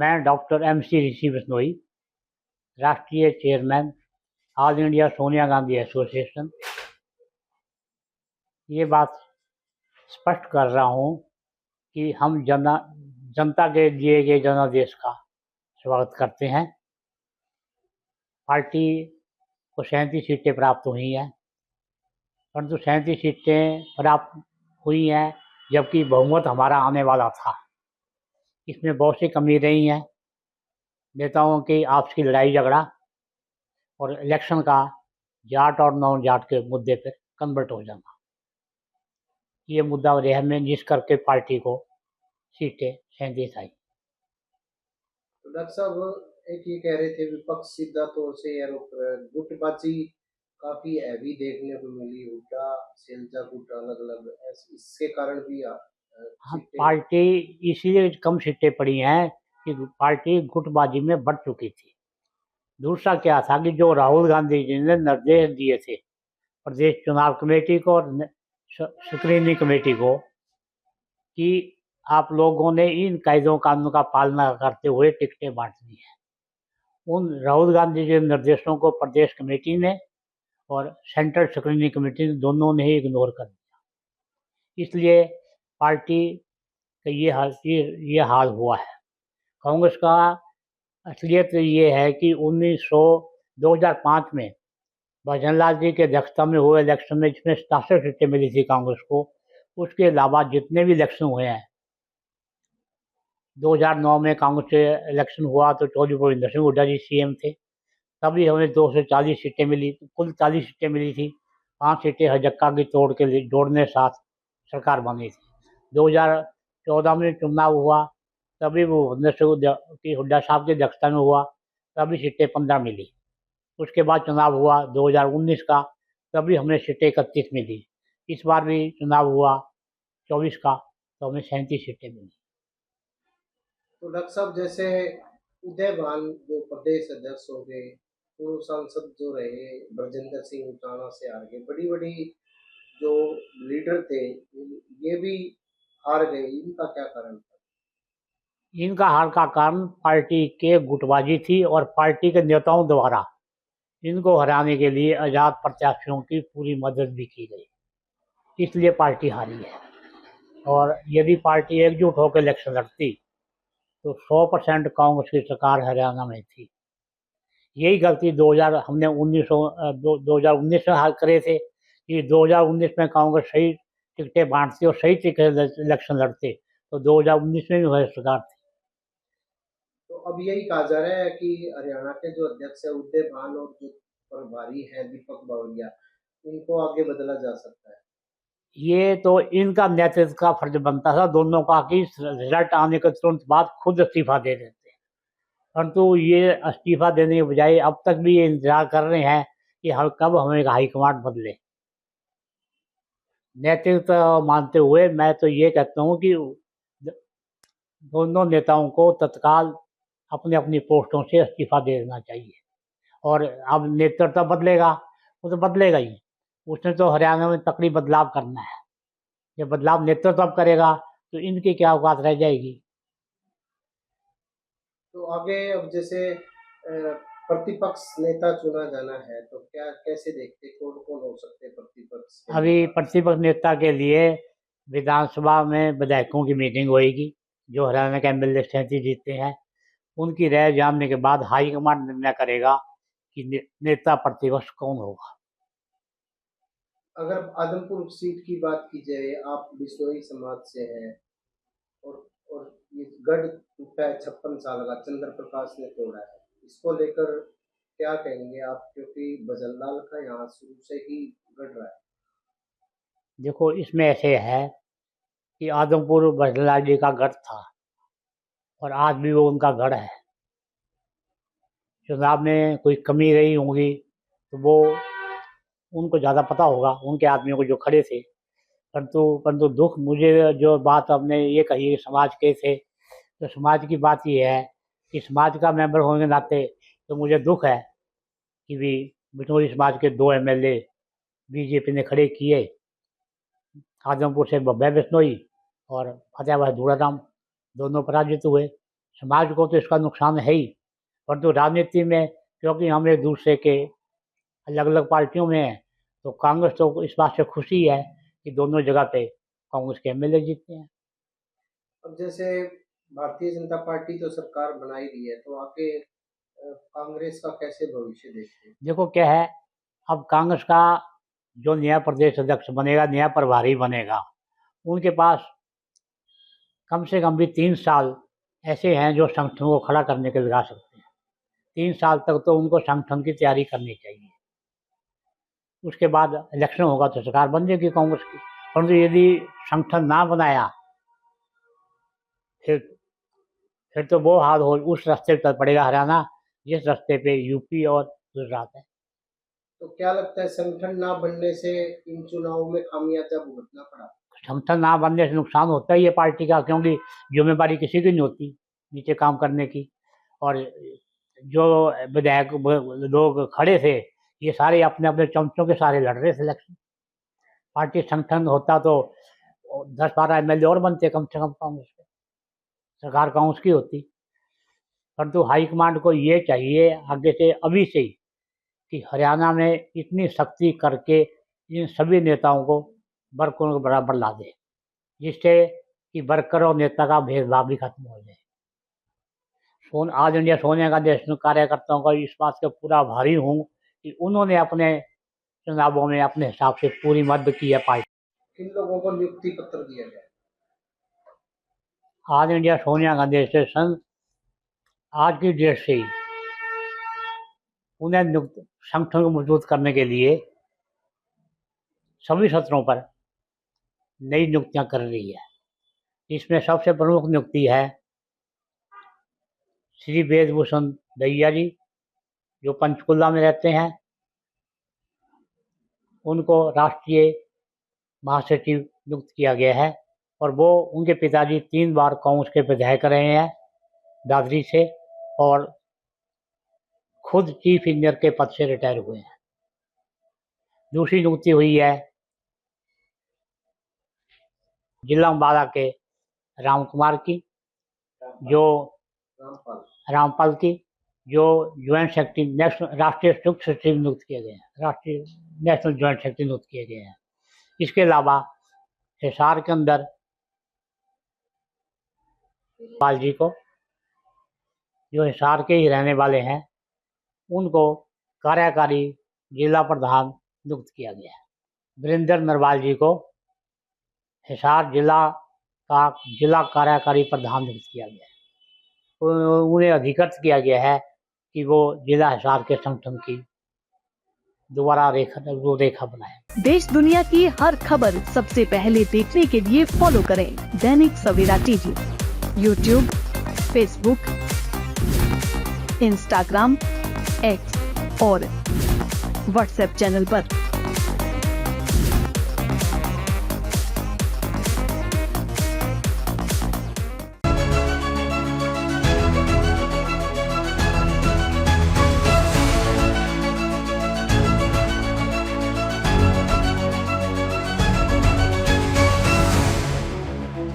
मैं doctor MC ऋषि बिश्नोई, राष्ट्रीय chairman all India Sonia Gandhi association, ये बात स्पष्ट कर रहा हूँ कि हम जनता के दिए गए जनादेश का स्वागत करते हैं। पार्टी को 37 सीटें प्राप्त हुई हैं, परंतु 37 सीटें प्राप्त हुई हैं जबकि बहुमत हमारा आने वाला था। इसमें बहुत सी कमी रही हैं, नेताओं की आपसी लड़ाई झगड़ा और इलेक्शन का जाट और नॉन जाट के मुद्दे पर कन्वर्ट हो जाना, ये मुद्दा रहा में जिस करके पार्टी को सीटें 37 आई। तो डॉक्टर साहब एक ये कह रहे थे विपक्ष सीधा तौर से आरोप गुटबाजी काफी हैवी देखने को मिली, हुड्डा सेल्जा गुट अलग अलग, इसके कारण भी हाँ, पार्टी इसीलिए कम सीटें पड़ी हैं कि पार्टी गुटबाजी में बढ़ चुकी थी। दूसरा क्या था कि जो राहुल गांधी जी ने निर्देश दिए थे प्रदेश चुनाव कमेटी को और स्क्रीनिंग कमेटी को कि आप लोगों ने इन कायदों कानून का पालना करते हुए टिकटें बांटनी है, उन राहुल गांधी के निर्देशों को प्रदेश कमेटी ने और सेंट्रल स्क्रीनिंग कमेटी ने दोनों ने ही इग्नोर कर दिया। इसलिए पार्टी का ये हाल हुआ है। कांग्रेस का असलियत ये है कि 2005 में भजनलाल जी की अध्यक्षता में हुए इलेक्शन में जिसमें 67 सीटें मिली थी कांग्रेस को, उसके अलावा जितने भी इलेक्शन हुए हैं, 2009 में कांग्रेस से इलेक्शन हुआ तो चौधरी भूपेंद्र सिंह हुड्डा जी CM थे, तभी हमें 240 सीटें मिली, कुल 40 सीटें मिली थी। 5 सीटें हजक्का की तोड़ के जोड़ने साथ सरकार बनी थी। 2014 में चुनाव हुआ, तभी वो भूपेंद्र सिंह हुड्डा साहब की अध्यक्षता में हुआ, तभी सीटें 15 मिली। उसके बाद चुनाव हुआ 2019 का, तभी हमें सीटें 31 मिली। इस बार भी चुनाव हुआ 24 का, तो हमें 37 सीटें मिली। तो डॉक्टर साहब जैसे उदय भान जो प्रदेश अध्यक्ष हो गए, पूर्व सांसद जो रहे ब्रजेंद्र सिंह उटाना से हार गए, बड़ी बड़ी जो लीडर थे ये भी हार गए, इनका क्या कारण था? इनका हार का कारण पार्टी के गुटबाजी थी और पार्टी के नेताओं द्वारा इनको हराने के लिए आजाद प्रत्याशियों की पूरी मदद भी की गई, इसलिए पार्टी हारी है। और यदि पार्टी एकजुट होकर इलेक्शन लड़ती तो 100% कांग्रेस की सरकार हरियाणा में थी। यही गलती 2019 में हाल करे थे कि 2019 में कांग्रेस सही टिकटें बांटती और सही टिकट इलेक्शन लड़ते तो 2019 में भी वह सरकार थी। तो अब यही कहा जा रहा है कि हरियाणा के जो अध्यक्ष है उदय भान और जो प्रभारी है दीपक बावरिया, इनको आगे बदला जा सकता है। ये तो इनका नेतृत्व का फर्ज बनता था दोनों का कि रिजल्ट आने के तुरंत बाद खुद इस्तीफा दे देते, परंतु ये इस्तीफा देने के बजाय अब तक भी ये इंतजार कर रहे हैं कि हम कब हमें हाईकमांड बदले। नेतृत्व मानते हुए मैं तो ये कहता हूँ कि दोनों नेताओं को तत्काल अपनी अपनी पोस्टों से इस्तीफा दे देना चाहिए। और अब नेतृत्व बदलेगा, वो तो बदलेगा ही, उसने तो हरियाणा में तकड़ी बदलाव करना है। ये बदलाव नेतृत्व अब करेगा तो इनकी क्या औकात रह जाएगी। तो आगे अब जैसे प्रतिपक्ष नेता चुना जाना है तो क्या कैसे देखते, कौन कौन हो सकते हैं प्रतिपक्ष के अभी नेता? प्रतिपक्ष नेता के लिए विधानसभा में विधायकों की मीटिंग होएगी, जो हरियाणा के MLA 37 जीतते हैं, उनकी राय जानने के बाद हाईकमांड निर्णय करेगा कि नेता प्रतिपक्ष कौन होगा। अगर आदमपुर सीट की बात की जाए, आप बिश्नोई समाज से हैं और ये गढ़ टूटा है 56 साल का, चंद्र प्रकाश ने तोड़ा है, इसको लेकर क्या कहेंगे आप, क्योंकि भजनलाल का यहाँ शुरू से ही गढ़ रहा है। देखो, इसमें ऐसे है कि आदमपुर भजनलाल जी का गढ़ था और आज भी वो उनका गढ़ है। चुनाव में कोई कमी रही होगी तो वो उनको ज़्यादा पता होगा, उनके आदमियों को जो खड़े थे। परंतु दुख मुझे जो बात आपने ये कही कि समाज के थे, तो समाज की बात ये है कि समाज का मेंबर होने के नाते तो मुझे दुख है कि भी बिश्नोई समाज के 2 MLA बीजेपी ने खड़े किए, आदमपुर से बब्बे बिश्नोई और फतेहाबाद धूड़ाराम, दोनों पराजित हुए। समाज को तो इसका नुकसान है ही, परंतु राजनीति में क्योंकि हम एक दूसरे के अलग अलग पार्टियों में हैं, तो कांग्रेस तो इस बात से खुशी है कि दोनों जगह पे कांग्रेस के एमएलए जीते हैं। अब जैसे भारतीय जनता पार्टी तो सरकार बना ही रही है, तो आगे कांग्रेस का कैसे भविष्य देखते हैं? देखो क्या है, अब कांग्रेस का जो नया प्रदेश अध्यक्ष बनेगा, नया प्रभारी बनेगा, उनके पास कम से कम भी 3 साल ऐसे हैं जो संगठन को खड़ा करने के लगा सकते हैं। 3 साल तक तो उनको संगठन की तैयारी करनी चाहिए। उसके बाद इलेक्शन होगा तो सरकार बन जाएगी कांग्रेस की। परंतु यदि संगठन ना बनाया फिर तो वो हाल हो, उस रास्ते पर पड़ेगा हरियाणा जिस रास्ते पे यूपी और गुजरात है। तो क्या लगता है संगठन ना बनने से इन चुनावों में खामियाजा भुगतना पड़ा? संगठन ना बनने से नुकसान होता ही है पार्टी का, क्योंकि जिम्मेदारी किसी की नहीं होती नीचे काम करने की। और जो विधायक लोग खड़े थे ये सारे अपने अपने चमचों के सारे लड़ रहे थे इलेक्शन। पार्टी संगठन होता तो 10-12 एमएलए और बनते कम से कम कांग्रेस के, सरकार कांग्रेस की होती। परंतु हाईकमांड को ये चाहिए आगे से, अभी से ही, कि हरियाणा में इतनी सख्ती करके इन सभी नेताओं को वर्करों के बराबर ला दे, जिससे कि वर्कर और नेता का भेदभाव भी खत्म हो जाए। आज इंडिया सोनिया गांधी नेशनल कार्यकर्ताओं का इस बात का पूरा आभारी हूँ कि उन्होंने अपने चुनावों में अपने हिसाब से पूरी मदद की है पार्टी। किन लोगों को नियुक्ति पत्र दिया गया? आज इंडिया सोनिया गांधी एसोसिएशन आज की डेट से ही उन्हें संगठन को मजबूत करने के लिए सभी सत्रों पर नई नियुक्तियां कर रही है। इसमें सबसे प्रमुख नियुक्ति है श्री वेदभूषण दहिया जी, जो पंचकुला में रहते हैं। उनको राष्ट्रीय महासचिव नियुक्त किया गया है और वो उनके पिताजी 3 बार कांग्रेस के विधायक रहे हैं दादरी से, और खुद चीफ इंजीनियर के पद से रिटायर हुए हैं। दूसरी नियुक्ति हुई है जिला अम्बाला के राम कुमार की, जो रामपाल की, जो ज्वाइंट सेक्रेटरी नेशनल राष्ट्रीय संयुक्त सचिव नियुक्त किए गए हैं, राष्ट्रीय नेशनल ज्वाइंट सेक्रेटरी नियुक्त किए गए हैं। इसके अलावा हिसार के अंदर पाल जी को, जो हिसार के ही रहने वाले हैं, उनको कार्यकारी जिला प्रधान नियुक्त किया गया है। वीरेंद्र नरवाल जी को हिसार जिला का जिला कार्यकारी प्रधान नियुक्त किया गया है। उन्हें अधिकृत किया गया है कि वो जिला हिसार के संगठन की दोबारा रूपरेखा बनाए। देश दुनिया की हर खबर सबसे पहले देखने के लिए फॉलो करें Dainik Savera TV, YouTube, Facebook, Instagram, X और व्हाट्सएप चैनल पर।